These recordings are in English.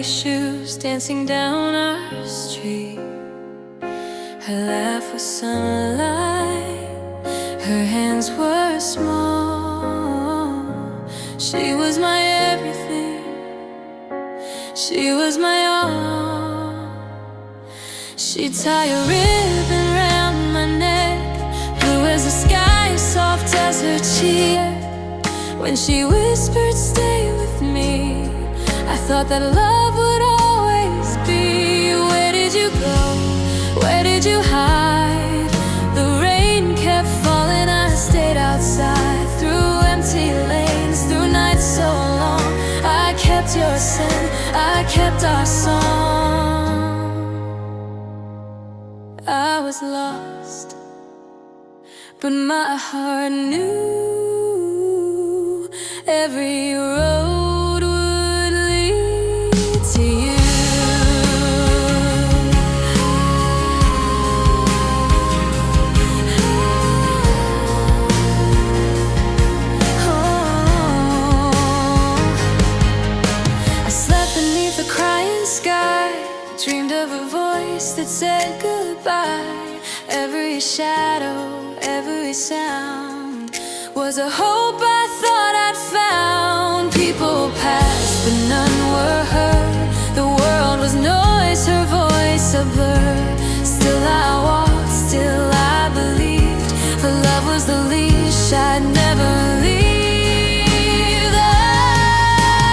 dirty shoes dancing down our street. Her laugh was sunlight, her hands were small. She was my everything, she was my all. She'd tie a ribbon round my neck, blue as the sky, soft as her cheek. When she whispered, "Stay with me," I thought that love would always be. Where did you go? Where did you hide? The rain kept falling, I stayed outside, through empty lanes, through nights so long. I kept your scent, I kept our song. I was lost, but my heart knew every road would lead to you. I slept beneath a crying sky, dreamed of a voice that said goodbye. Every shadow, every sound was a hope I thought I'd found. People passed, but none were heard. The world was noise, her voice a blur. Still I walked, still I believed, for love was the leash I'd never leave. Love.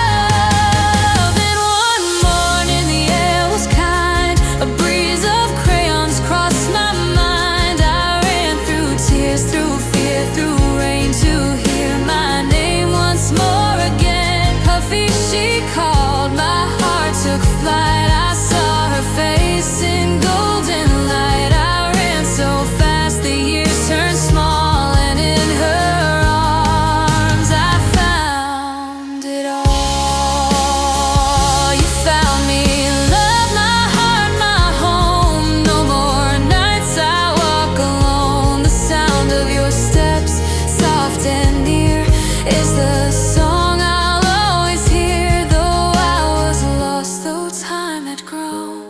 And one morning the air was kind, a breeze of crayons crossed my mind. I ran through tears, through fear, through rain to hear my name once more again. Puffy, she called, my heart took flight. I saw her face in golden light. I ran so fast the years turned small, and in her arms I found it all. You found me, love, my heart, my home. No more nights I walk alone. The sound of your steps, soft and near, is the song I'll always hear. Though I was lost, though time had grown,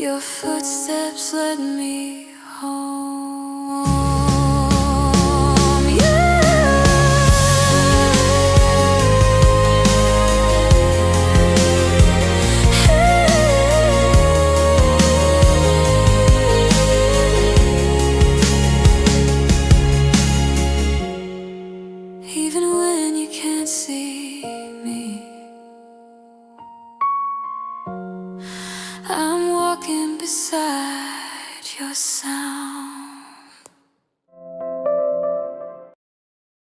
your footsteps led me home. Even when you can't see me, I'm walking beside your sound.